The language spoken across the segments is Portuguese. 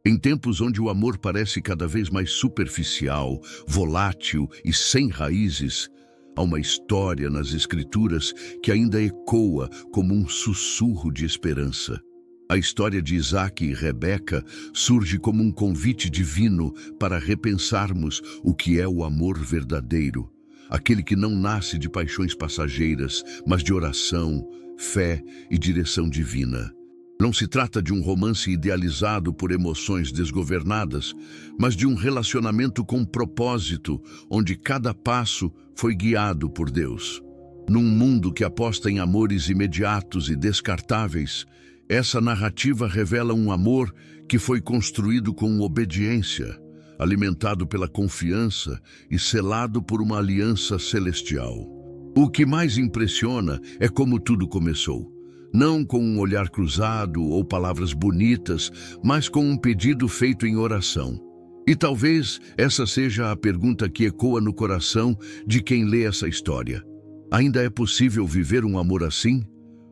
Em tempos onde o amor parece cada vez mais superficial, volátil e sem raízes, há uma história nas Escrituras que ainda ecoa como um sussurro de esperança. A história de Isaac e Rebeca surge como um convite divino para repensarmos o que é o amor verdadeiro, aquele que não nasce de paixões passageiras, mas de oração, fé e direção divina. Não se trata de um romance idealizado por emoções desgovernadas, mas de um relacionamento com propósito, onde cada passo foi guiado por Deus. Num mundo que aposta em amores imediatos e descartáveis, essa narrativa revela um amor que foi construído com obediência, alimentado pela confiança e selado por uma aliança celestial. O que mais impressiona é como tudo começou. Não com um olhar cruzado ou palavras bonitas, mas com um pedido feito em oração. E talvez essa seja a pergunta que ecoa no coração de quem lê essa história. Ainda é possível viver um amor assim?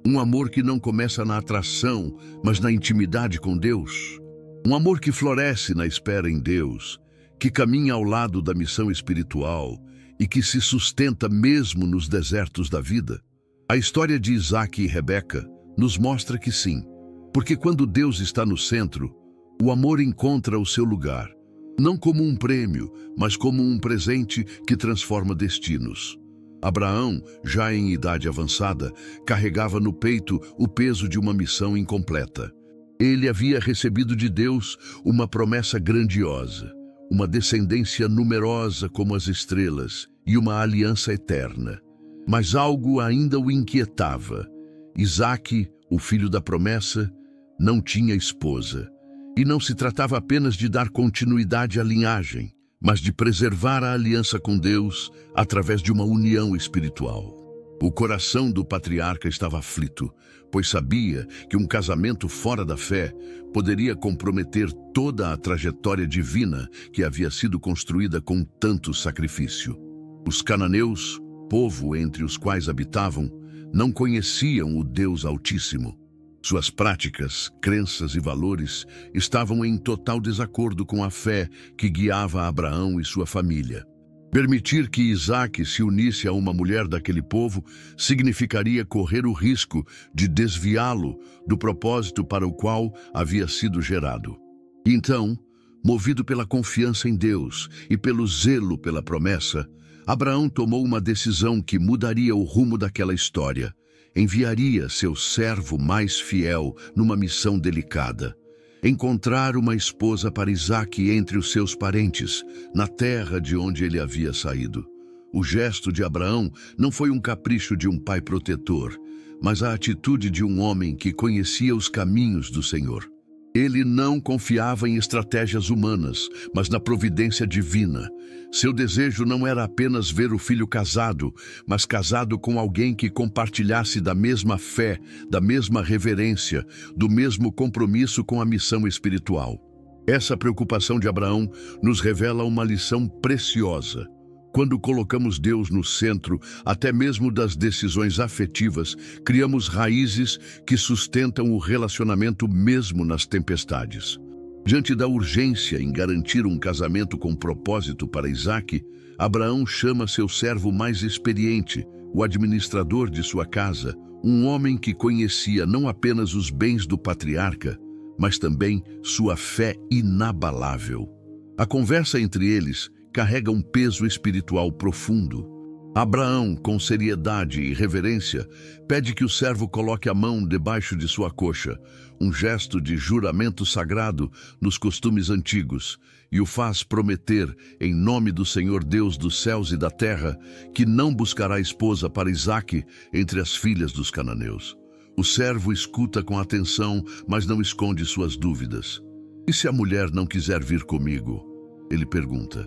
Um amor que não começa na atração, mas na intimidade com Deus? Um amor que floresce na espera em Deus, que caminha ao lado da missão espiritual e que se sustenta mesmo nos desertos da vida? A história de Isaac e Rebeca nos mostra que sim, porque quando Deus está no centro, o amor encontra o seu lugar, não como um prêmio, mas como um presente que transforma destinos. Abraão, já em idade avançada, carregava no peito o peso de uma missão incompleta. Ele havia recebido de Deus uma promessa grandiosa, uma descendência numerosa como as estrelas e uma aliança eterna. Mas algo ainda o inquietava. Isaque, o filho da promessa, não tinha esposa. E não se tratava apenas de dar continuidade à linhagem, mas de preservar a aliança com Deus através de uma união espiritual. O coração do patriarca estava aflito, pois sabia que um casamento fora da fé poderia comprometer toda a trajetória divina que havia sido construída com tanto sacrifício. Os cananeus, povo entre os quais habitavam, não conheciam o Deus Altíssimo. Suas práticas, crenças e valores estavam em total desacordo com a fé que guiava Abraão e sua família. Permitir que Isaque se unisse a uma mulher daquele povo significaria correr o risco de desviá-lo do propósito para o qual havia sido gerado. Então, movido pela confiança em Deus e pelo zelo pela promessa, Abraão tomou uma decisão que mudaria o rumo daquela história. Enviaria seu servo mais fiel numa missão delicada: encontrar uma esposa para Isaque entre os seus parentes, na terra de onde ele havia saído. O gesto de Abraão não foi um capricho de um pai protetor, mas a atitude de um homem que conhecia os caminhos do Senhor. Ele não confiava em estratégias humanas, mas na providência divina. Seu desejo não era apenas ver o filho casado, mas casado com alguém que compartilhasse da mesma fé, da mesma reverência, do mesmo compromisso com a missão espiritual. Essa preocupação de Abraão nos revela uma lição preciosa. Quando colocamos Deus no centro, até mesmo das decisões afetivas, criamos raízes que sustentam o relacionamento mesmo nas tempestades. Diante da urgência em garantir um casamento com propósito para Isaque, Abraão chama seu servo mais experiente, o administrador de sua casa, um homem que conhecia não apenas os bens do patriarca, mas também sua fé inabalável. A conversa entre eles carrega um peso espiritual profundo. Abraão, com seriedade e reverência, pede que o servo coloque a mão debaixo de sua coxa, um gesto de juramento sagrado nos costumes antigos, e o faz prometer, em nome do Senhor Deus dos céus e da terra, que não buscará esposa para Isaque entre as filhas dos cananeus. O servo escuta com atenção, mas não esconde suas dúvidas. E se a mulher não quiser vir comigo? Ele pergunta.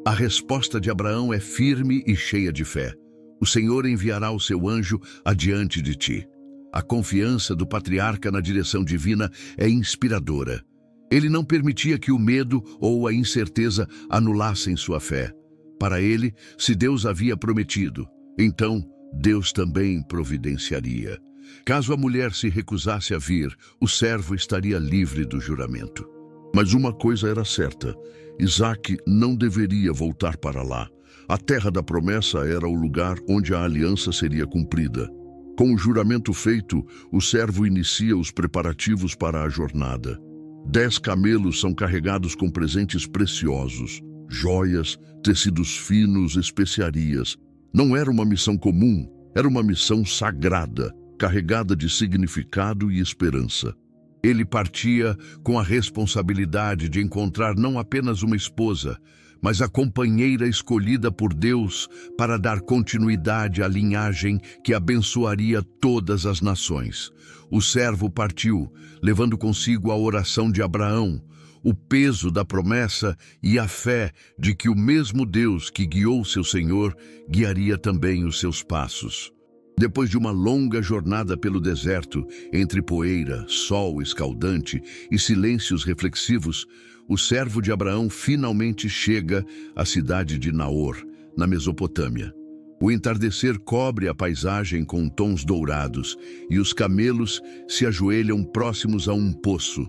A resposta de Abraão é firme e cheia de fé. O Senhor enviará o seu anjo adiante de ti. A confiança do patriarca na direção divina é inspiradora. Ele não permitia que o medo ou a incerteza anulassem sua fé. Para ele, se Deus havia prometido, então Deus também providenciaria. Caso a mulher se recusasse a vir, o servo estaria livre do juramento. Mas uma coisa era certa: Isaque não deveria voltar para lá. A terra da promessa era o lugar onde a aliança seria cumprida. Com o juramento feito, o servo inicia os preparativos para a jornada. 10 camelos são carregados com presentes preciosos, joias, tecidos finos, especiarias. Não era uma missão comum, era uma missão sagrada, carregada de significado e esperança. Ele partia com a responsabilidade de encontrar não apenas uma esposa, mas a companheira escolhida por Deus para dar continuidade à linhagem que abençoaria todas as nações. O servo partiu, levando consigo a oração de Abraão, o peso da promessa e a fé de que o mesmo Deus que guiou seu Senhor guiaria também os seus passos. Depois de uma longa jornada pelo deserto, entre poeira, sol escaldante e silêncios reflexivos, o servo de Abraão finalmente chega à cidade de Naor, na Mesopotâmia. O entardecer cobre a paisagem com tons dourados e os camelos se ajoelham próximos a um poço,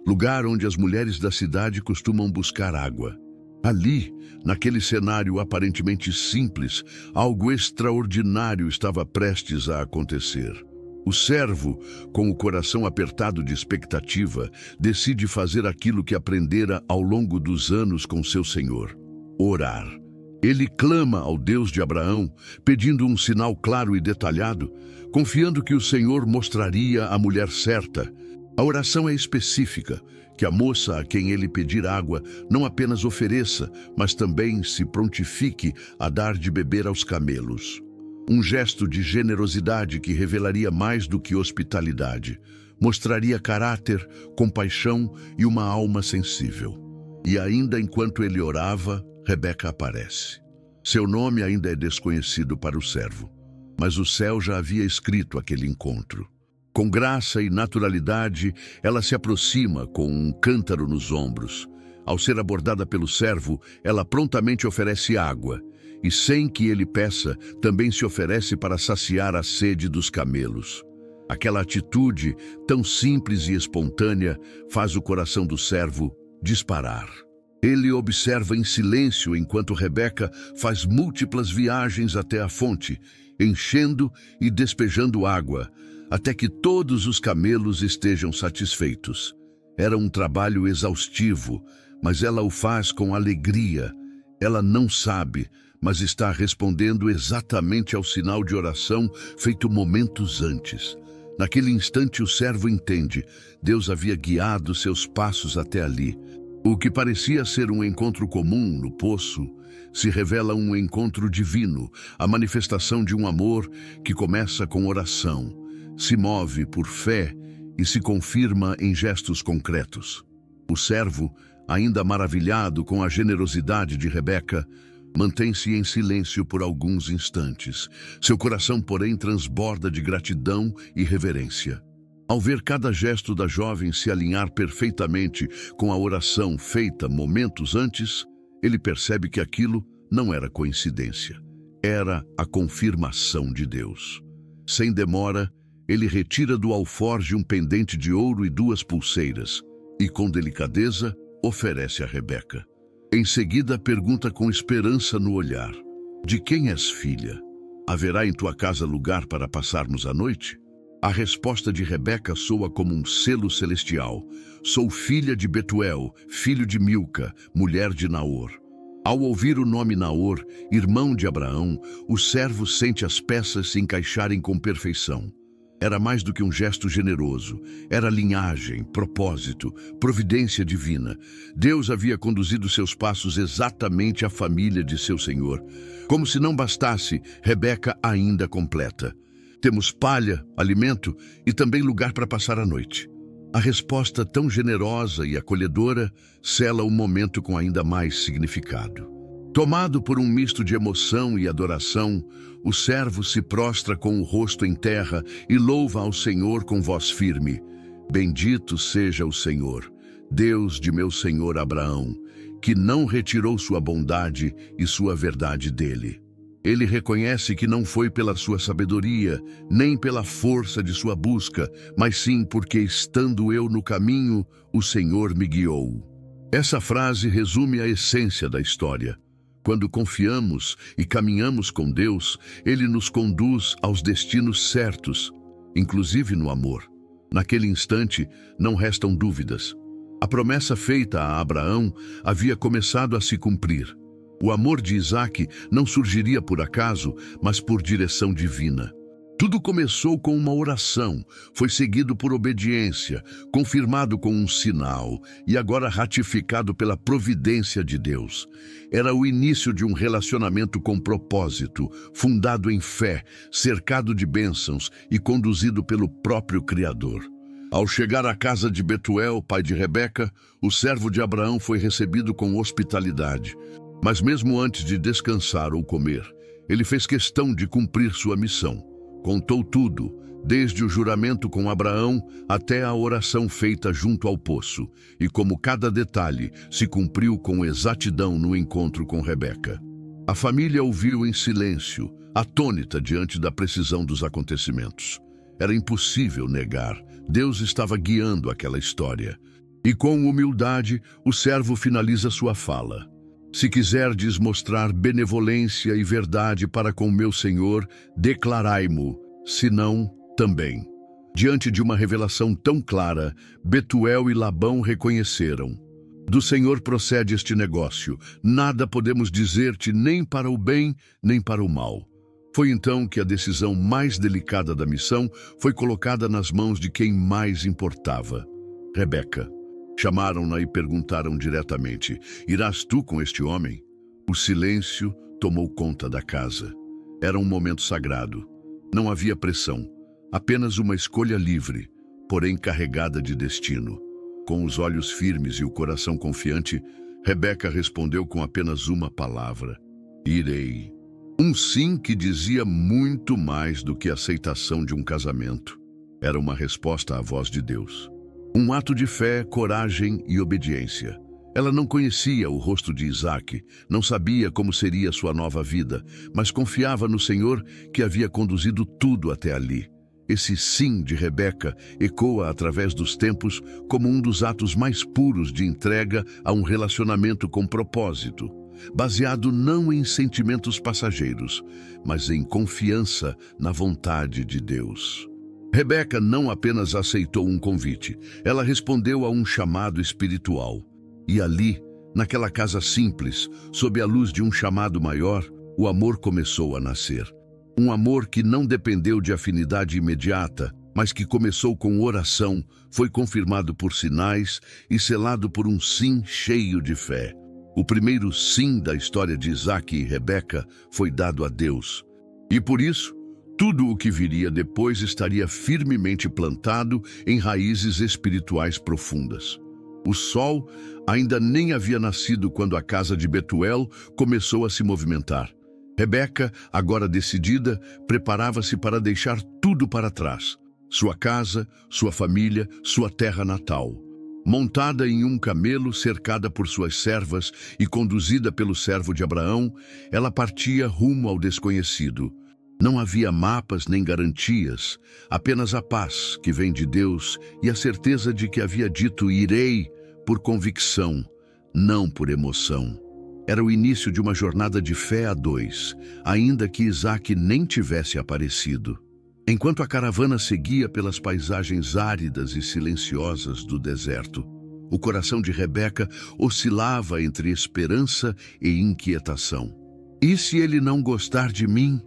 lugar onde as mulheres da cidade costumam buscar água. Ali, naquele cenário aparentemente simples, algo extraordinário estava prestes a acontecer. O servo, com o coração apertado de expectativa, decide fazer aquilo que aprendera ao longo dos anos com seu Senhor: orar. Ele clama ao Deus de Abraão, pedindo um sinal claro e detalhado, confiando que o Senhor mostraria a mulher certa. A oração é específica, que a moça a quem ele pedir água não apenas ofereça, mas também se prontifique a dar de beber aos camelos. Um gesto de generosidade que revelaria mais do que hospitalidade, mostraria caráter, compaixão e uma alma sensível. E ainda enquanto ele orava, Rebeca aparece. Seu nome ainda é desconhecido para o servo, mas o céu já havia escrito aquele encontro. Com graça e naturalidade, ela se aproxima com um cântaro nos ombros. Ao ser abordada pelo servo, ela prontamente oferece água, e sem que ele peça, também se oferece para saciar a sede dos camelos. Aquela atitude, tão simples e espontânea, faz o coração do servo disparar. Ele observa em silêncio enquanto Rebeca faz múltiplas viagens até a fonte, enchendo e despejando água, até que todos os camelos estejam satisfeitos. Era um trabalho exaustivo, mas ela o faz com alegria. Ela não sabe, mas está respondendo exatamente ao sinal de oração feito momentos antes. Naquele instante o servo entende: Deus havia guiado seus passos até ali. O que parecia ser um encontro comum no poço se revela um encontro divino, a manifestação de um amor que começa com oração, se move por fé e se confirma em gestos concretos. O servo, ainda maravilhado com a generosidade de Rebeca, mantém-se em silêncio por alguns instantes. Seu coração, porém, transborda de gratidão e reverência. Ao ver cada gesto da jovem se alinhar perfeitamente com a oração feita momentos antes, ele percebe que aquilo não era coincidência. Era a confirmação de Deus. Sem demora, ele retira do alforje um pendente de ouro e 2 pulseiras, e com delicadeza oferece a Rebeca. Em seguida pergunta com esperança no olhar: de quem és filha? Haverá em tua casa lugar para passarmos a noite? A resposta de Rebeca soa como um selo celestial: sou filha de Betuel, filho de Milca, mulher de Naor. Ao ouvir o nome Naor, irmão de Abraão, o servo sente as peças se encaixarem com perfeição. Era mais do que um gesto generoso, era linhagem, propósito, providência divina. Deus havia conduzido seus passos exatamente à família de seu Senhor. Como se não bastasse, Rebeca ainda completa: temos palha, alimento e também lugar para passar a noite. A resposta tão generosa e acolhedora sela o momento com ainda mais significado. Tomado por um misto de emoção e adoração, o servo se prostra com o rosto em terra e louva ao Senhor com voz firme: bendito seja o Senhor, Deus de meu senhor Abraão, que não retirou sua bondade e sua verdade dele. Ele reconhece que não foi pela sua sabedoria, nem pela força de sua busca, mas sim porque, estando eu no caminho, o Senhor me guiou. Essa frase resume a essência da história. Quando confiamos e caminhamos com Deus, Ele nos conduz aos destinos certos, inclusive no amor. Naquele instante, não restam dúvidas. A promessa feita a Abraão havia começado a se cumprir. O amor de Isaque não surgiria por acaso, mas por direção divina. Tudo começou com uma oração, foi seguido por obediência, confirmado com um sinal e agora ratificado pela providência de Deus. Era o início de um relacionamento com propósito, fundado em fé, cercado de bênçãos e conduzido pelo próprio Criador. Ao chegar à casa de Betuel, pai de Rebeca, o servo de Abraão foi recebido com hospitalidade. Mas mesmo antes de descansar ou comer, ele fez questão de cumprir sua missão. Contou tudo, desde o juramento com Abraão até a oração feita junto ao poço, e como cada detalhe se cumpriu com exatidão no encontro com Rebeca. A família ouviu em silêncio, atônita diante da precisão dos acontecimentos. Era impossível negar, Deus estava guiando aquela história. E com humildade, o servo finaliza sua fala. Se quiserdes mostrar benevolência e verdade para com meu Senhor, declarai-mo, se não, também. Diante de uma revelação tão clara, Betuel e Labão reconheceram. Do Senhor procede este negócio, nada podemos dizer-te nem para o bem, nem para o mal. Foi então que a decisão mais delicada da missão foi colocada nas mãos de quem mais importava, Rebeca. Chamaram-na e perguntaram diretamente: irás tu com este homem? O silêncio tomou conta da casa. Era um momento sagrado. Não havia pressão, apenas uma escolha livre, porém carregada de destino. Com os olhos firmes e o coração confiante, Rebeca respondeu com apenas uma palavra: irei. Um sim que dizia muito mais do que a aceitação de um casamento. Era uma resposta à voz de Deus. Um ato de fé, coragem e obediência. Ela não conhecia o rosto de Isaque, não sabia como seria sua nova vida, mas confiava no Senhor que havia conduzido tudo até ali. Esse sim de Rebeca ecoa através dos tempos como um dos atos mais puros de entrega a um relacionamento com propósito, baseado não em sentimentos passageiros, mas em confiança na vontade de Deus. Rebeca não apenas aceitou um convite, ela respondeu a um chamado espiritual. E ali, naquela casa simples, sob a luz de um chamado maior, o amor começou a nascer. Um amor que não dependeu de afinidade imediata, mas que começou com oração, foi confirmado por sinais e selado por um sim cheio de fé. O primeiro sim da história de Isaque e Rebeca foi dado a Deus. E por isso, tudo o que viria depois estaria firmemente plantado em raízes espirituais profundas. O sol ainda nem havia nascido quando a casa de Betuel começou a se movimentar. Rebeca, agora decidida, preparava-se para deixar tudo para trás. Sua casa, sua família, sua terra natal. Montada em um camelo, cercada por suas servas e conduzida pelo servo de Abraão, ela partia rumo ao desconhecido. Não havia mapas nem garantias, apenas a paz que vem de Deus e a certeza de que havia dito irei por convicção, não por emoção. Era o início de uma jornada de fé a dois, ainda que Isaque nem tivesse aparecido. Enquanto a caravana seguia pelas paisagens áridas e silenciosas do deserto, o coração de Rebeca oscilava entre esperança e inquietação. E se ele não gostar de mim?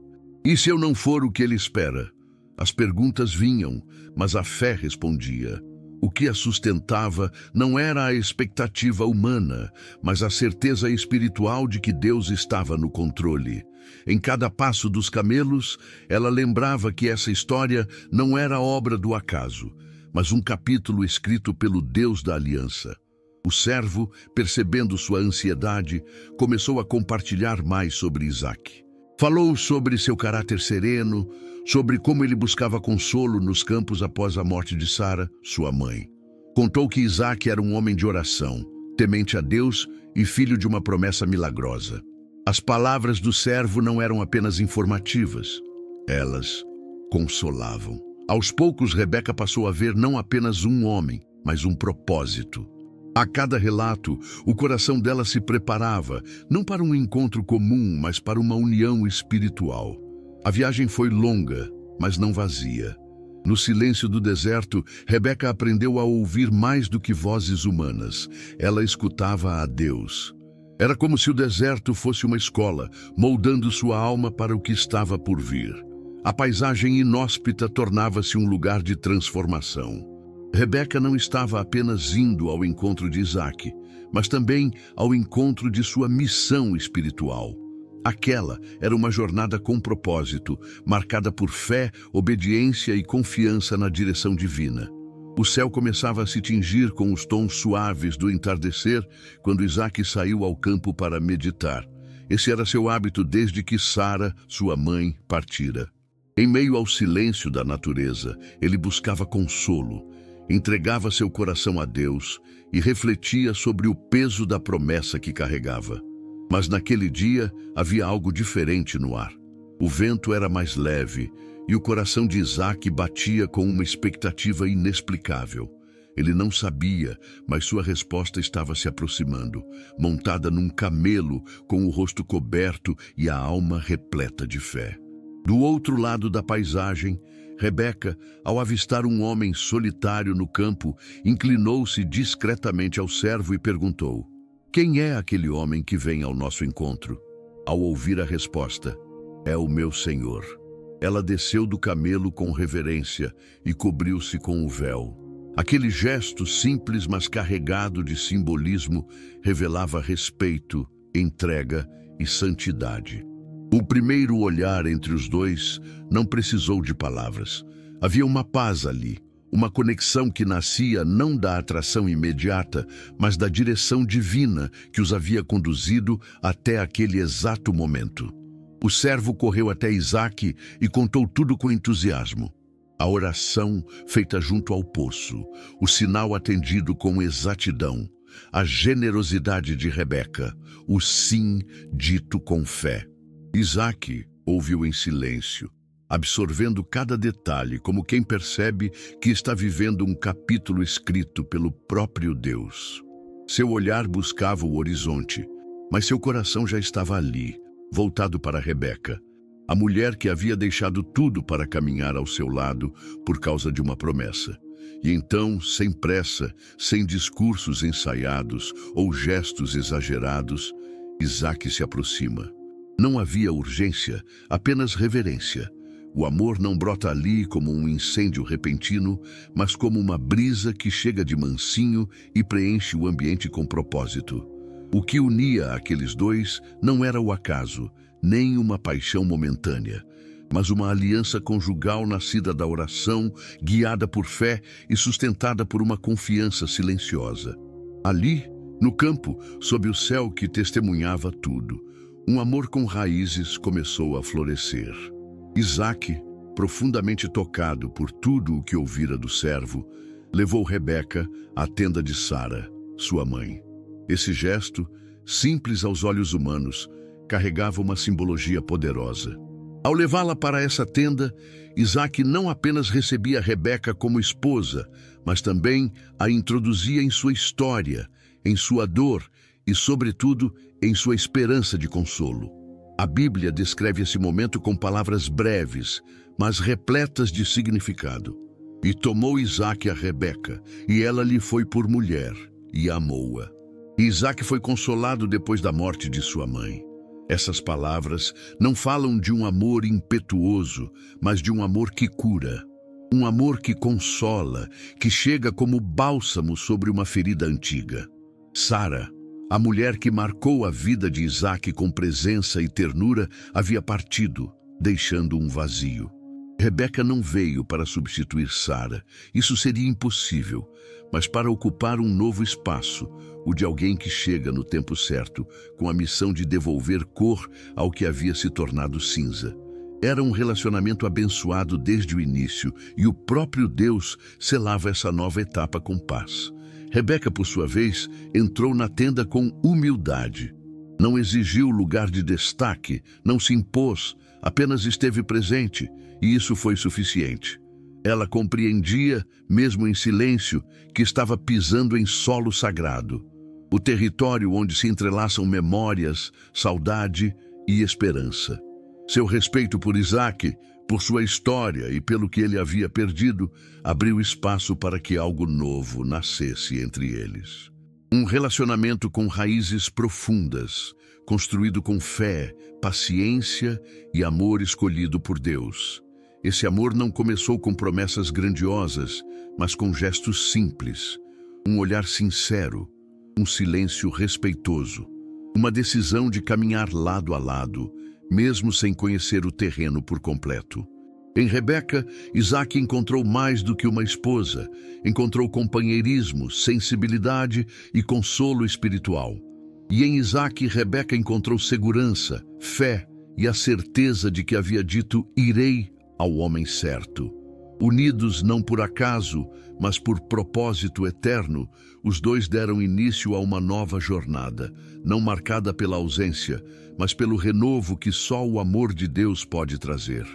E se eu não for o que ele espera? As perguntas vinham, mas a fé respondia. O que a sustentava não era a expectativa humana, mas a certeza espiritual de que Deus estava no controle. Em cada passo dos camelos, ela lembrava que essa história não era obra do acaso, mas um capítulo escrito pelo Deus da aliança. O servo, percebendo sua ansiedade, começou a compartilhar mais sobre Isaque. Falou sobre seu caráter sereno, sobre como ele buscava consolo nos campos após a morte de Sara, sua mãe. Contou que Isaque era um homem de oração, temente a Deus e filho de uma promessa milagrosa. As palavras do servo não eram apenas informativas, elas consolavam. Aos poucos, Rebeca passou a ver não apenas um homem, mas um propósito. A cada relato, o coração dela se preparava, não para um encontro comum, mas para uma união espiritual. A viagem foi longa, mas não vazia. No silêncio do deserto, Rebeca aprendeu a ouvir mais do que vozes humanas. Ela escutava a Deus. Era como se o deserto fosse uma escola, moldando sua alma para o que estava por vir. A paisagem inóspita tornava-se um lugar de transformação. Rebeca não estava apenas indo ao encontro de Isaque, mas também ao encontro de sua missão espiritual. Aquela era uma jornada com propósito, marcada por fé, obediência e confiança na direção divina. O céu começava a se tingir com os tons suaves do entardecer quando Isaque saiu ao campo para meditar. Esse era seu hábito desde que Sara, sua mãe, partira. Em meio ao silêncio da natureza, ele buscava consolo, entregava seu coração a Deus e refletia sobre o peso da promessa que carregava. Mas naquele dia havia algo diferente no ar. O vento era mais leve e o coração de Isaque batia com uma expectativa inexplicável. Ele não sabia, mas sua resposta estava se aproximando, montada num camelo com o rosto coberto e a alma repleta de fé. Do outro lado da paisagem, Rebeca, ao avistar um homem solitário no campo, inclinou-se discretamente ao servo e perguntou: "Quem é aquele homem que vem ao nosso encontro?" Ao ouvir a resposta: "É o meu senhor." Ela desceu do camelo com reverência e cobriu-se com o véu. Aquele gesto simples, mas carregado de simbolismo, revelava respeito, entrega e santidade. O primeiro olhar entre os dois não precisou de palavras. Havia uma paz ali, uma conexão que nascia não da atração imediata, mas da direção divina que os havia conduzido até aquele exato momento. O servo correu até Isaque e contou tudo com entusiasmo. A oração feita junto ao poço, o sinal atendido com exatidão, a generosidade de Rebeca, o sim dito com fé. Isaque ouviu em silêncio, absorvendo cada detalhe como quem percebe que está vivendo um capítulo escrito pelo próprio Deus. Seu olhar buscava o horizonte, mas seu coração já estava ali, voltado para Rebeca, a mulher que havia deixado tudo para caminhar ao seu lado por causa de uma promessa. E então, sem pressa, sem discursos ensaiados ou gestos exagerados, Isaque se aproxima. Não havia urgência, apenas reverência. O amor não brota ali como um incêndio repentino, mas como uma brisa que chega de mansinho e preenche o ambiente com propósito. O que unia aqueles dois não era o acaso, nem uma paixão momentânea, mas uma aliança conjugal nascida da oração, guiada por fé e sustentada por uma confiança silenciosa. Ali, no campo, sob o céu que testemunhava tudo, um amor com raízes começou a florescer. Isaque, profundamente tocado por tudo o que ouvira do servo, levou Rebeca à tenda de Sara, sua mãe. Esse gesto, simples aos olhos humanos, carregava uma simbologia poderosa. Ao levá-la para essa tenda, Isaque não apenas recebia Rebeca como esposa, mas também a introduzia em sua história, em sua dor e, sobretudo, em sua esperança de consolo. A Bíblia descreve esse momento com palavras breves, mas repletas de significado. E tomou Isaque a Rebeca, e ela lhe foi por mulher, e amou-a. E Isaque foi consolado depois da morte de sua mãe. Essas palavras não falam de um amor impetuoso, mas de um amor que cura. Um amor que consola, que chega como bálsamo sobre uma ferida antiga. Sara, a mulher que marcou a vida de Isaque com presença e ternura, havia partido, deixando um vazio. Rebeca não veio para substituir Sara, isso seria impossível, mas para ocupar um novo espaço, o de alguém que chega no tempo certo, com a missão de devolver cor ao que havia se tornado cinza. Era um relacionamento abençoado desde o início, e o próprio Deus selava essa nova etapa com paz. Rebeca, por sua vez, entrou na tenda com humildade. Não exigiu lugar de destaque, não se impôs, apenas esteve presente, e isso foi suficiente. Ela compreendia, mesmo em silêncio, que estava pisando em solo sagrado, o território onde se entrelaçam memórias, saudade e esperança. Seu respeito por Isaac, por sua história e pelo que ele havia perdido, abriu espaço para que algo novo nascesse entre eles. Um relacionamento com raízes profundas, construído com fé, paciência e amor escolhido por Deus. Esse amor não começou com promessas grandiosas, mas com gestos simples, um olhar sincero, um silêncio respeitoso, uma decisão de caminhar lado a lado, mesmo sem conhecer o terreno por completo. Em Rebeca, Isaac encontrou mais do que uma esposa, encontrou companheirismo, sensibilidade e consolo espiritual. E em Isaac, Rebeca encontrou segurança, fé e a certeza de que havia dito "irei" ao homem certo. Unidos não por acaso, mas por propósito eterno, os dois deram início a uma nova jornada, não marcada pela ausência, mas pelo renovo que só o amor de Deus pode trazer.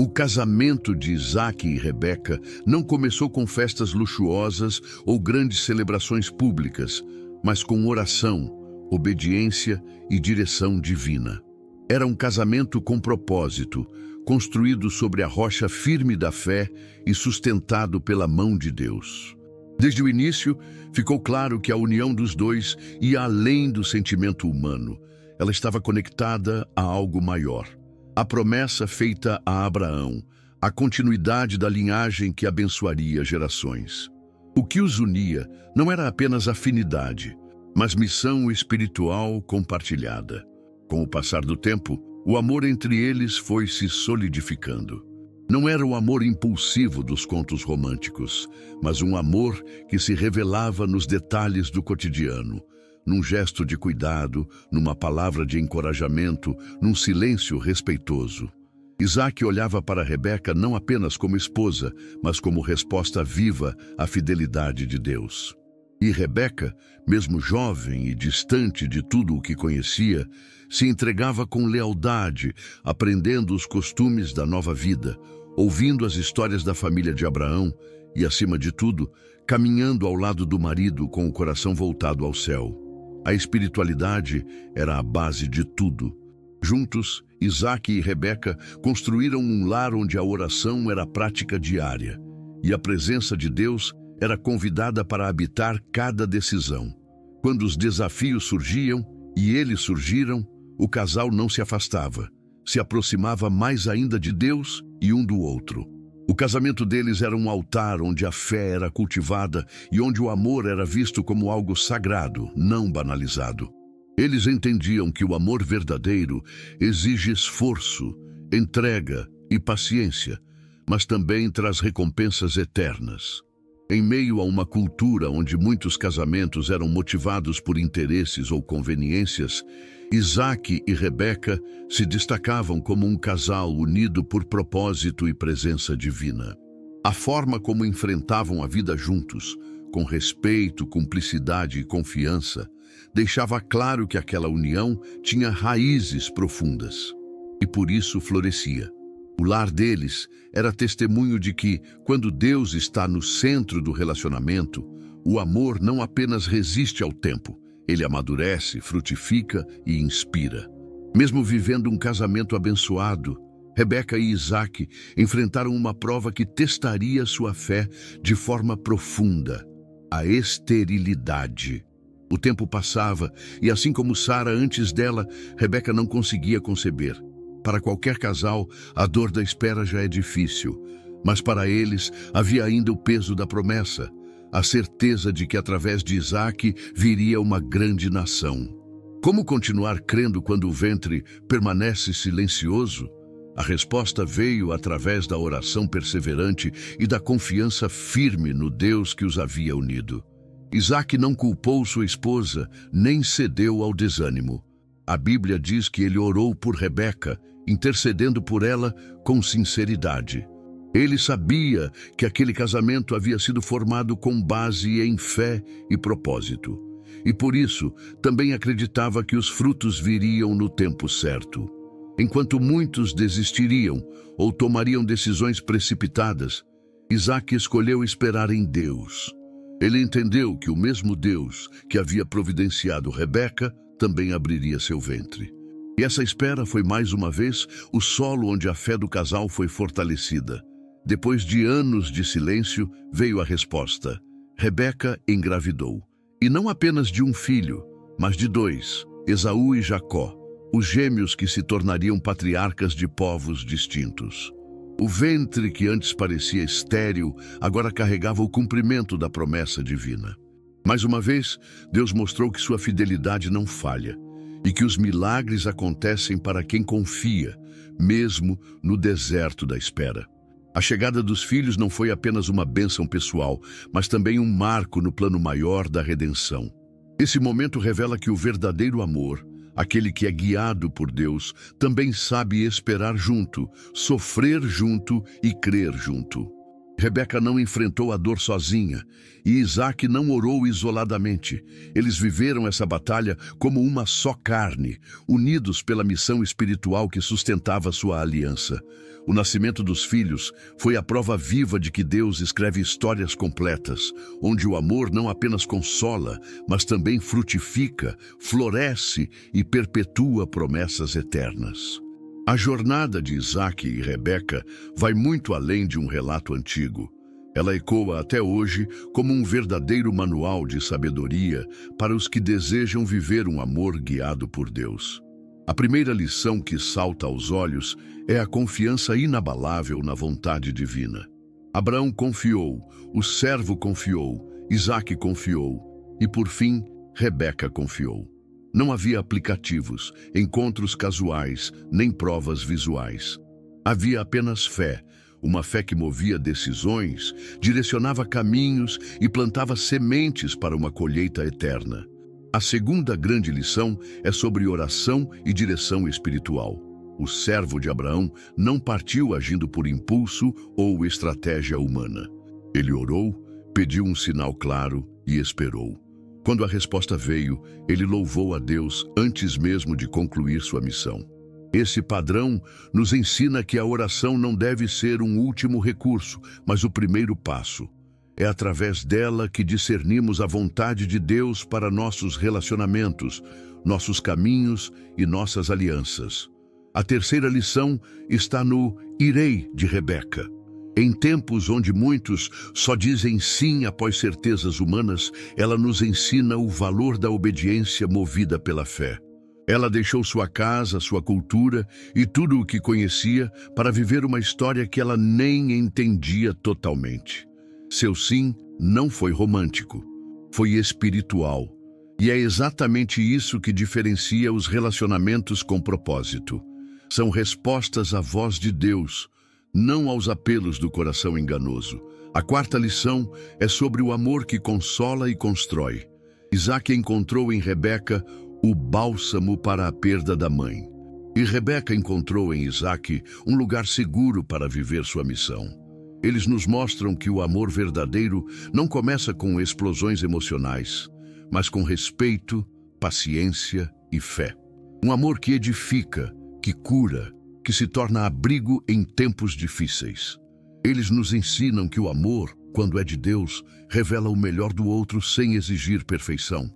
O casamento de Isaac e Rebeca não começou com festas luxuosas ou grandes celebrações públicas, mas com oração, obediência e direção divina. Era um casamento com propósito, construído sobre a rocha firme da fé e sustentado pela mão de Deus. Desde o início, ficou claro que a união dos dois ia além do sentimento humano. Ela estava conectada a algo maior. A promessa feita a Abraão, a continuidade da linhagem que abençoaria gerações. O que os unia não era apenas afinidade, mas missão espiritual compartilhada. Com o passar do tempo, o amor entre eles foi se solidificando. Não era o amor impulsivo dos contos românticos, mas um amor que se revelava nos detalhes do cotidiano, num gesto de cuidado, numa palavra de encorajamento, num silêncio respeitoso. Isaac olhava para Rebeca não apenas como esposa, mas como resposta viva à fidelidade de Deus. E Rebeca, mesmo jovem e distante de tudo o que conhecia, se entregava com lealdade, aprendendo os costumes da nova vida, ouvindo as histórias da família de Abraão e, acima de tudo, caminhando ao lado do marido com o coração voltado ao céu. A espiritualidade era a base de tudo. Juntos, Isaac e Rebeca construíram um lar onde a oração era prática diária e a presença de Deus era convidada para habitar cada decisão. Quando os desafios surgiam, e eles surgiram, o casal não se afastava, se aproximava mais ainda de Deus e um do outro. O casamento deles era um altar onde a fé era cultivada e onde o amor era visto como algo sagrado, não banalizado. Eles entendiam que o amor verdadeiro exige esforço, entrega e paciência, mas também traz recompensas eternas. Em meio a uma cultura onde muitos casamentos eram motivados por interesses ou conveniências, Isaac e Rebeca se destacavam como um casal unido por propósito e presença divina. A forma como enfrentavam a vida juntos, com respeito, cumplicidade e confiança, deixava claro que aquela união tinha raízes profundas e por isso florescia. O lar deles era testemunho de que, quando Deus está no centro do relacionamento, o amor não apenas resiste ao tempo, ele amadurece, frutifica e inspira. Mesmo vivendo um casamento abençoado, Rebeca e Isaac enfrentaram uma prova que testaria sua fé de forma profunda: a esterilidade. O tempo passava e, assim como Sara antes dela, Rebeca não conseguia conceber. Para qualquer casal, a dor da espera já é difícil, mas para eles havia ainda o peso da promessa, a certeza de que através de Isaac viria uma grande nação. Como continuar crendo quando o ventre permanece silencioso? A resposta veio através da oração perseverante e da confiança firme no Deus que os havia unido. Isaac não culpou sua esposa, nem cedeu ao desânimo. A Bíblia diz que ele orou por Rebeca, intercedendo por ela com sinceridade. Ele sabia que aquele casamento havia sido formado com base em fé e propósito. E por isso, também acreditava que os frutos viriam no tempo certo. Enquanto muitos desistiriam ou tomariam decisões precipitadas, Isaac escolheu esperar em Deus. Ele entendeu que o mesmo Deus que havia providenciado Rebeca também abriria seu ventre. E essa espera foi mais uma vez o solo onde a fé do casal foi fortalecida. Depois de anos de silêncio, veio a resposta. Rebeca engravidou. E não apenas de um filho, mas de dois, Esaú e Jacó, os gêmeos que se tornariam patriarcas de povos distintos. O ventre que antes parecia estéril, agora carregava o cumprimento da promessa divina. Mais uma vez, Deus mostrou que sua fidelidade não falha e que os milagres acontecem para quem confia, mesmo no deserto da espera. A chegada dos filhos não foi apenas uma bênção pessoal, mas também um marco no plano maior da redenção. Esse momento revela que o verdadeiro amor, aquele que é guiado por Deus, também sabe esperar junto, sofrer junto e crer junto. Rebeca não enfrentou a dor sozinha e Isaac não orou isoladamente. Eles viveram essa batalha como uma só carne, unidos pela missão espiritual que sustentava sua aliança. O nascimento dos filhos foi a prova viva de que Deus escreve histórias completas, onde o amor não apenas consola, mas também frutifica, floresce e perpetua promessas eternas. A jornada de Isaac e Rebeca vai muito além de um relato antigo. Ela ecoa até hoje como um verdadeiro manual de sabedoria para os que desejam viver um amor guiado por Deus. A primeira lição que salta aos olhos é a confiança inabalável na vontade divina. Abraão confiou, o servo confiou, Isaac confiou e, por fim, Rebeca confiou. Não havia aplicativos, encontros casuais, nem provas visuais. Havia apenas fé, uma fé que movia decisões, direcionava caminhos e plantava sementes para uma colheita eterna. A segunda grande lição é sobre oração e direção espiritual. O servo de Abraão não partiu agindo por impulso ou estratégia humana. Ele orou, pediu um sinal claro e esperou. Quando a resposta veio, ele louvou a Deus antes mesmo de concluir sua missão. Esse padrão nos ensina que a oração não deve ser um último recurso, mas o primeiro passo. É através dela que discernimos a vontade de Deus para nossos relacionamentos, nossos caminhos e nossas alianças. A terceira lição está no irei de Rebeca. Em tempos onde muitos só dizem sim após certezas humanas, ela nos ensina o valor da obediência movida pela fé. Ela deixou sua casa, sua cultura e tudo o que conhecia para viver uma história que ela nem entendia totalmente. Seu sim não foi romântico, foi espiritual. E é exatamente isso que diferencia os relacionamentos com propósito. São respostas à voz de Deus, não aos apelos do coração enganoso. A quarta lição é sobre o amor que consola e constrói. Isaac encontrou em Rebeca o bálsamo para a perda da mãe. E Rebeca encontrou em Isaac um lugar seguro para viver sua missão. Eles nos mostram que o amor verdadeiro não começa com explosões emocionais, mas com respeito, paciência e fé. Um amor que edifica, que cura, que se torna abrigo em tempos difíceis. Eles nos ensinam que o amor, quando é de Deus, revela o melhor do outro sem exigir perfeição.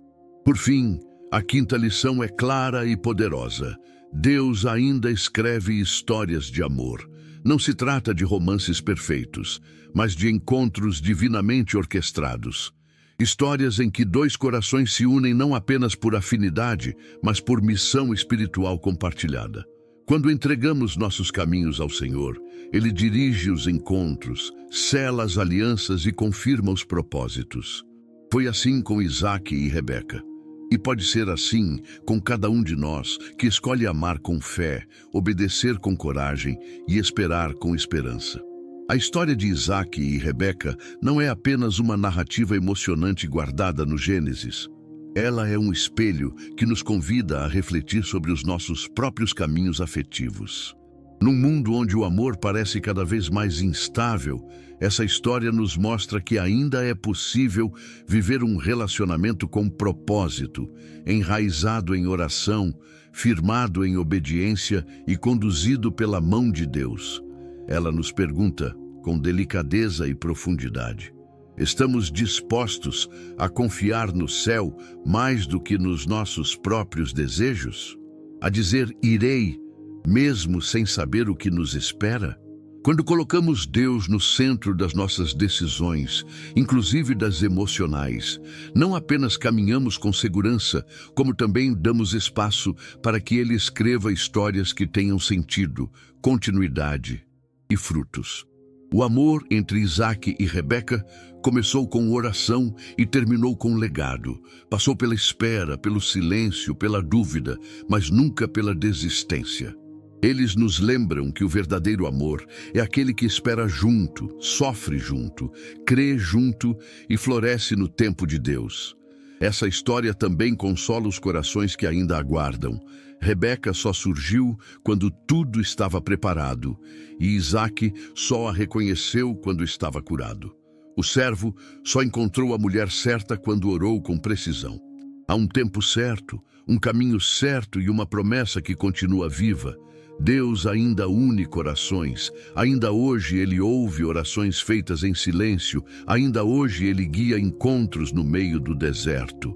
Por fim, a quinta lição é clara e poderosa. Deus ainda escreve histórias de amor. Não se trata de romances perfeitos, mas de encontros divinamente orquestrados. Histórias em que dois corações se unem não apenas por afinidade, mas por missão espiritual compartilhada. Quando entregamos nossos caminhos ao Senhor, Ele dirige os encontros, sela as alianças e confirma os propósitos. Foi assim com Isaac e Rebeca. E pode ser assim com cada um de nós que escolhe amar com fé, obedecer com coragem e esperar com esperança. A história de Isaac e Rebeca não é apenas uma narrativa emocionante guardada no Gênesis. Ela é um espelho que nos convida a refletir sobre os nossos próprios caminhos afetivos. Num mundo onde o amor parece cada vez mais instável, essa história nos mostra que ainda é possível viver um relacionamento com propósito, enraizado em oração, firmado em obediência e conduzido pela mão de Deus. Ela nos pergunta: com delicadeza e profundidade. Estamos dispostos a confiar no céu mais do que nos nossos próprios desejos? A dizer irei, mesmo sem saber o que nos espera? Quando colocamos Deus no centro das nossas decisões, inclusive das emocionais, não apenas caminhamos com segurança, como também damos espaço para que Ele escreva histórias que tenham sentido, continuidade e frutos. O amor entre Isaac e Rebeca começou com oração e terminou com legado. Passou pela espera, pelo silêncio, pela dúvida, mas nunca pela desistência. Eles nos lembram que o verdadeiro amor é aquele que espera junto, sofre junto, crê junto e floresce no tempo de Deus. Essa história também consola os corações que ainda aguardam. Rebeca só surgiu quando tudo estava preparado, e Isaac só a reconheceu quando estava curado. O servo só encontrou a mulher certa quando orou com precisão. Há um tempo certo, um caminho certo e uma promessa que continua viva. Deus ainda une corações, ainda hoje Ele ouve orações feitas em silêncio, ainda hoje Ele guia encontros no meio do deserto.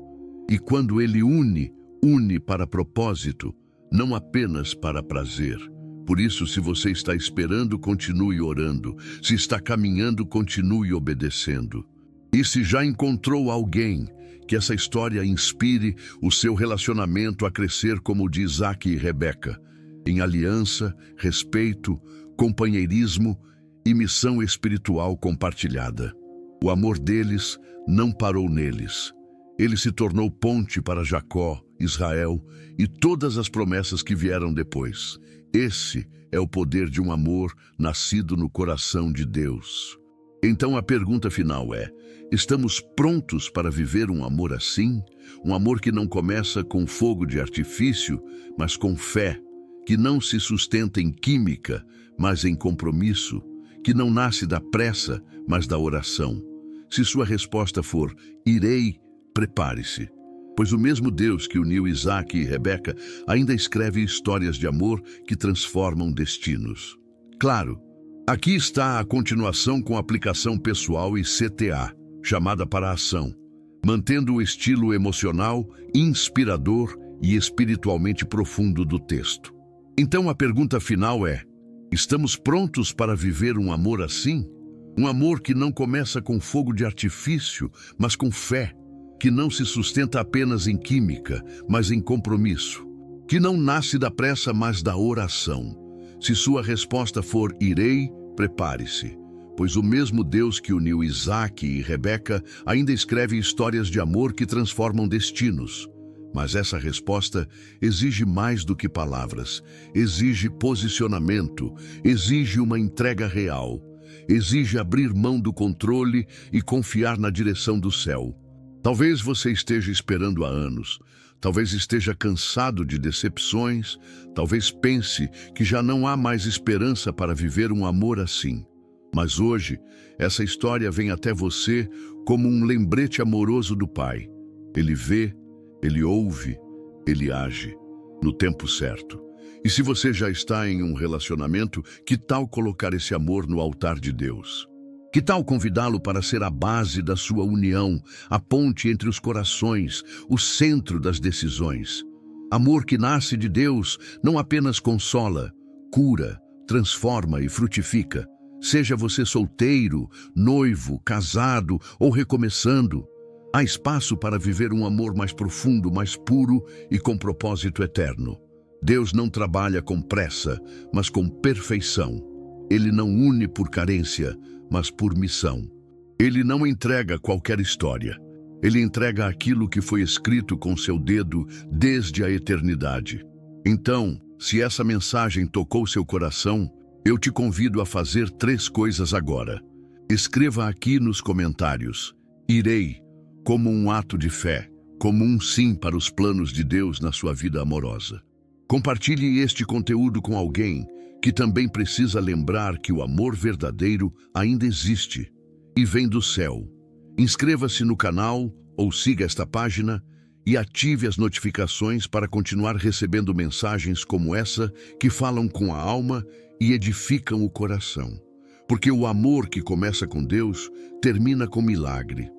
E quando Ele une para propósito, não apenas para prazer. Por isso, se você está esperando, continue orando. Se está caminhando, continue obedecendo. E se já encontrou alguém, que essa história inspire o seu relacionamento a crescer como o de Isaac e Rebeca, em aliança, respeito, companheirismo e missão espiritual compartilhada. O amor deles não parou neles. Ele se tornou ponte para Jacó, Israel e todas as promessas que vieram depois. Esse é o poder de um amor nascido no coração de Deus. Então a pergunta final é: estamos prontos para viver um amor assim? Um amor que não começa com fogo de artifício, mas com fé, que não se sustenta em química, mas em compromisso, que não nasce da pressa, mas da oração. Se sua resposta for irei, prepare-se, pois o mesmo Deus que uniu Isaac e Rebeca ainda escreve histórias de amor que transformam destinos. Claro, aqui está a continuação com aplicação pessoal e CTA, chamada para a ação, mantendo o estilo emocional, inspirador e espiritualmente profundo do texto. Então a pergunta final é: estamos prontos para viver um amor assim? Um amor que não começa com fogo de artifício, mas com fé, que não se sustenta apenas em química, mas em compromisso, que não nasce da pressa, mas da oração. Se sua resposta for irei, prepare-se, pois o mesmo Deus que uniu Isaac e Rebeca ainda escreve histórias de amor que transformam destinos. Mas essa resposta exige mais do que palavras, exige posicionamento, exige uma entrega real, exige abrir mão do controle e confiar na direção do céu. Talvez você esteja esperando há anos, talvez esteja cansado de decepções, talvez pense que já não há mais esperança para viver um amor assim. Mas hoje, essa história vem até você como um lembrete amoroso do Pai. Ele vê, Ele ouve, Ele age no tempo certo. E se você já está em um relacionamento, que tal colocar esse amor no altar de Deus? Que tal convidá-lo para ser a base da sua união, a ponte entre os corações, o centro das decisões? Amor que nasce de Deus não apenas consola, cura, transforma e frutifica. Seja você solteiro, noivo, casado ou recomeçando, há espaço para viver um amor mais profundo, mais puro e com propósito eterno. Deus não trabalha com pressa, mas com perfeição. Ele não une por carência, mas por missão. Ele não entrega qualquer história. Ele entrega aquilo que foi escrito com seu dedo desde a eternidade. Então, se essa mensagem tocou seu coração, eu te convido a fazer 3 coisas agora. Escreva aqui nos comentários: irei, como um ato de fé, como um sim para os planos de Deus na sua vida amorosa. Compartilhe este conteúdo com alguém que também precisa lembrar que o amor verdadeiro ainda existe e vem do céu. Inscreva-se no canal ou siga esta página e ative as notificações para continuar recebendo mensagens como essa que falam com a alma e edificam o coração. Porque o amor que começa com Deus termina com milagre.